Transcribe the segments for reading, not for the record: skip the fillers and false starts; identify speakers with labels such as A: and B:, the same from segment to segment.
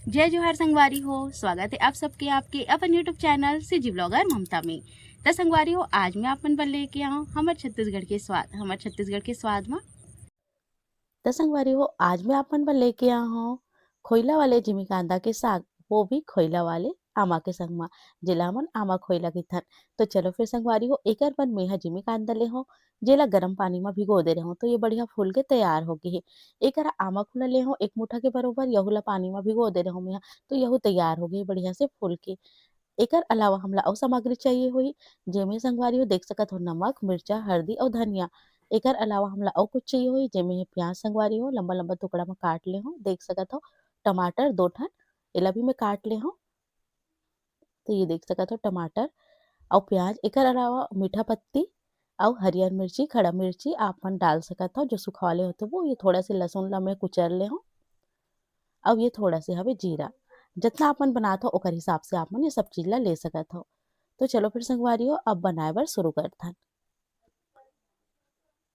A: जय जोहार संगवारी हो। स्वागत है आप सबके आपके अपन यूट्यूब चैनल सीजी ब्लॉगर ममता में। तो संगवारी हो, आज मैं अपन पर लेके आऊँ हमारे छत्तीसगढ़ के स्वाद में।
B: तो संगवारी हो, आज मैं आपन बर लेके आ हूँ खोइला वाले जिमी कांदा के साग, वो भी खोइला वाले आमा के संग मा, जेला हमन आमा खोइला कइथन। तो चलो फिर संगवारी हो, एकर बर मेहा जिमी कांदा ले हो, जेला गरम पानी में भिगो दे रहे हो तो ये बढ़िया फूल के तैयार हो गई है। एकर आमा खुला ले हो, एक मुठ्ठा के बरोबर यहू ला पानी में भिगो दे रहे हो मेहा, तो यहू तैयार हो गई बढ़िया से फूल के। एकर अलावा हमला अउ सामग्री चाहिए होही, जेमे संगवारी हो देख सकत हो नमक, मिर्चा, हल्दी और धनिया। एकर अलावा हमला अउ कुछ चाहिए होही, जेमे हे प्याज संगवारी हो लंबा-लंबा टुकड़ा में काट ले हो, देख सकत हो। टमाटर 2 ठन, एला भी मैं काट ले हो। तो ये देख सकत हो टमाटर और प्याज। एकर अलावा मीठा पत्ती और हरियर मिर्ची, खड़ा मिर्ची आपमन डाल सकत हो, जो सुखवाले होथे वो। ये थोड़ा से लहसुन ला मैं कुचर ले हो, अब ये थोड़ा से हवे जीरा। जितना आपमन बनात हो ओकर हिसाब से आपमन ये सब चीज ला ले सकत हो। तो चलो फिर संगवारी हो, अब बनाए बर शुरू करथन।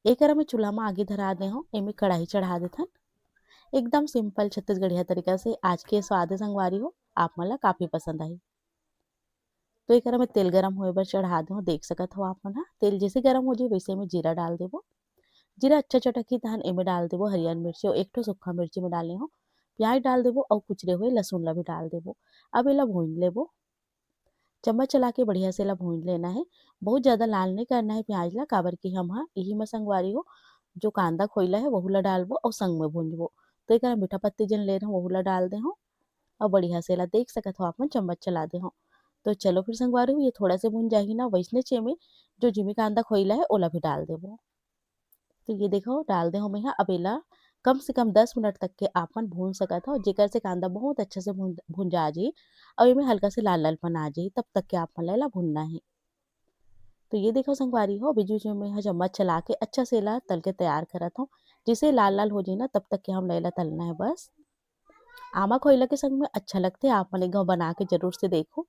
B: एकर में चूल्हा में आगी धरा दे हो, एमे कढ़ाई चढ़ा देथन। एकदम सिंपल छत्तीसगढ़िया तरीका से आज के स्वाद है संगवारी हो, आप मन ला काफी पसंद आई। तो एकर में तेल गरम होए बर चढ़ा दे हो, देख सकत हो आप मन हा। तेल जैसे गरम हो जाए वैसे में जीरा डाल देबो। जीरा अच्छा चटकी तहन एमे डाल देबो हरियर मिर्ची और एक ठो सूखा मिर्ची में डाले हो। प्याज डाल देबो और कुचरे हुए लहसुन ला भी डाल देबो। अब एला भून लेबो, चम्मच चला के बढ़िया से एला भून लेना है। बहुत ज्यादा लाल नहीं करना है प्याज ला, काबर की हम हा यही में संगवारी हो जो कांदा खोइला है वहू ला डालबो और संग में भूंजबो। तो एकरा मीठा पत्ती जन ले रहे हो वहू ला डाल दे हो और बढ़िया से एला देख सकत हो आप मन चम्मच चला दे हो। तो चलो फिर संगवारी हो, ये थोड़ा से भून जाही ना वैसने में जो जिमी कांदा खोइला है ओला भी डाल देबो। तो ये देखो डाल दे हो मैं अब एला कम से कम 10 मिनट तक के आपन भून सकत हो, जेकर से कांदा बहुत अच्छे से भुंजा जी और एमे हल्का से लाल लाल आ जाही, तब तक के आपन ला एला भुनना है। तो ये देखो संगवारी हो, बीच बीच में मैं चम्मच चला के अच्छा से एला तल के तैयार करत हूँ। जिसे लाल लाल हो जाए ना तब तक के हम एला तलना है बस। आमा खोइला के संग में अच्छा लगते आप मन एक घाव बना के जरूर से देखो।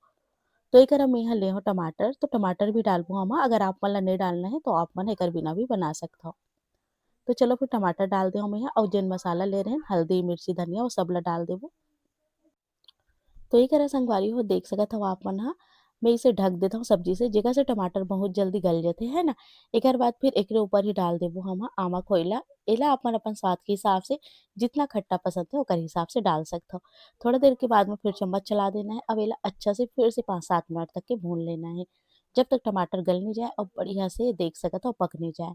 B: तो एकरा में यहाँ ले हो टमाटर, तो टमाटर भी डालबो हम, अगर आप मन ला नहीं डालना है तो आप मन एकर बिना भी बना सकत हो। तो चलो फिर टमाटर डाल दे हम यहाँ और जेन मसाला ले रहे हैं हल्दी मिर्ची धनिया वो सब ला डाल देबो। तो एकरा संगवारी हो देख सकत हो आप मन हा, मैं इसे ढक देता हूँ सब्जी से, जेकर से टमाटर बहुत जल्दी गल जाते है ना। एकर बाद फिर एकरे ऊपर ही डाल देबो हम हा आमा खोइला। एला अपन अपन स्वाद के हिसाब से जितना खट्टा पसंद है ओकर हिसाब से डाल सकते हो। थोड़ा देर के बाद में फिर चम्मच चला देना है, अब एला अच्छा से फिर से 5-7 मिनट तक के भून लेना है, जब तक टमाटर गल नहीं जाए और बढ़िया से देख सकत हो पक नहीं जाए।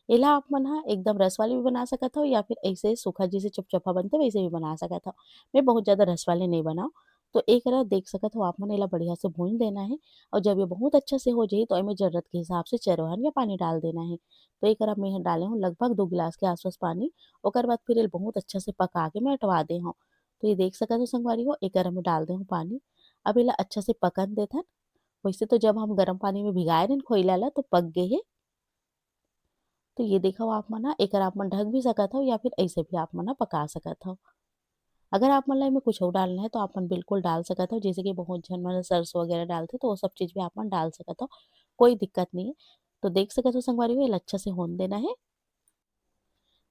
B: एला आप मन हा एकदम रस वाली भी बना सकत हो या फिर ऐसे सूखा जैसे चपचपा बनते वैसे भी बना सकत हो। मैं बहुत ज्यादा रस वाले नहीं बनाओ। तो एक रा देख सकत हो आप मन एला बढ़िया से भून देना है और जब ये बहुत अच्छा से हो जाए तो इमे जरूरत के हिसाब से चरवाहन या पानी डाल देना है। तो एक रा मैं डाले हूँ लगभग 2 गिलास के आसपास पानी। ओकर बाद फिर ये बहुत अच्छा से पका के मैं हटवा दे हूँ। तो ये देख सकत हो संगवारी हो, एक में डाल दे हूँ पानी। अब एला अच्छा से पकन देथन। वैसे तो जब हम गर्म पानी में भिगाए रहे खोइला ला तो पक गए है। तो ये देखो आप मन हा, एकर आप मन ढक भी सकत हो या फिर ऐसे भी आप मन हा पका सकत हो। अगर आप मन ला एमे कुछ और डालना है तो आप मन बिल्कुल डाल सकत हो, जैसे कि बहुत झन मन सरसों वगैरह डालथे तो वो सब चीज भी आप मन डाल सकत हो, कोई दिक्कत नहीं है। तो देख सकत हो संगवारी हो, एला अच्छा से होने देना है।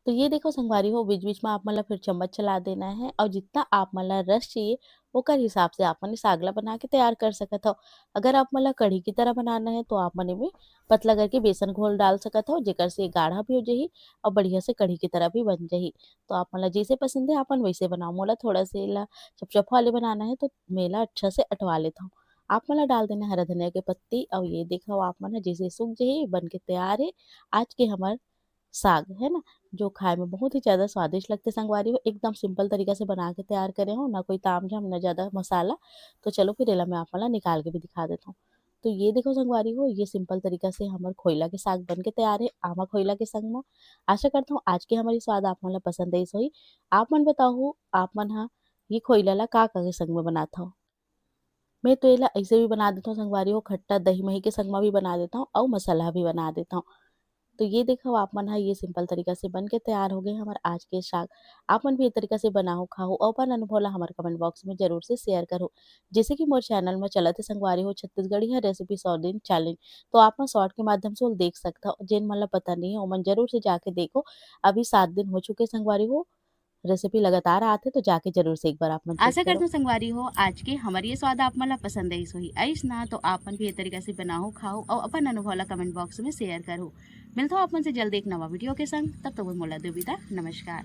B: तो ये देखो संगवारी हो, बीच-बीच में आप मन ला फिर चम्मच चला देना है और जितना आप मन ला रस चाहिए ओकर हिसाब से आप मन साग ला बना के तैयार कर सकत हो। अगर आप मन ला कढ़ी की तरह बनाना है तो आप मन एमे पतला करके बेसन घोल डाल सकत हो, जेकर से गाढ़ा भी हो जाही और बढ़िया से कढ़ी की तरह भी बन जाही। तो आप मन ला जैसे पसंद है आप मन वैसे बनाओ। मोला थोड़ा से एला चपचपा वाले बनाना है तो मैं एला अच्छा से अटवा लेता हूँ। आप मन ला डाल देना हरा धनिया के पत्ती और ये देखो आप मन हा जैसे सूख जाही बन के तैयार है आज के हमर साग, है ना? जो खाए में बहुत ही ज़्यादा स्वादिष्ट लगते संगवारी हो, एकदम सिंपल तरीका से बना के तैयार करे हो, ना कोई तामझाम, ना ज़्यादा मसाला। तो चलो फिर एला मैं आप मन ला निकाल के भी दिखा देता हूँ। तो ये देखो संगवारी हो, ये सिंपल तरीका से हमर खोइला के साग बन के तैयार है, आमा खोइला के संग म। आशा करता हूँ आज की हमारी स्वाद आप मन ला पसंद आइस होही। आप मन बताओ आप मन हा ये खोइला ला का-का के संग में बनात हव? मैं तो एला ऐसे भी बना देता हूँ संगवारी हो, खट्टा दही-मही के संग म भी बना देता हूँ और मसाला भी बना देता हूँ। तो ये देखो आप मन हा ये सिंपल तरीका से बन के तैयार हो गए हमारे आज के साग। आप मन भी ये तरीका से बनाओ खाओ और अपन अनुभव ला हमारे कमेंट बॉक्स में जरूर से शेयर करो। जैसे कि मोर चैनल में चलत है संगवारी हो छत्तीसगढ़ी है रेसिपी 100 दिन चैलेंज, तो आप मन शॉर्ट के माध्यम से वो देख सकता हो। जेन मन ला पता नहीं है ओमन जरूर से जाके देखो। अभी 7 दिन हो चुके संगवारी हो रेसिपी लगातार आथे तो जाके जरूर से एक बार आप मन चेक
A: आशा
B: करो।
A: करते हैं संगवारी हो आज के हमारे ये स्वाद आप मला पसंद आई सोही आइस ना तो आपन भी ये तरीका से बनाओ खाओ और अपन अनुभव ला कमेंट बॉक्स में शेयर करो। मिलता हो अपन से जल्द एक नवा वीडियो के संग, तब तो वो मोला दे विदा। नमस्कार।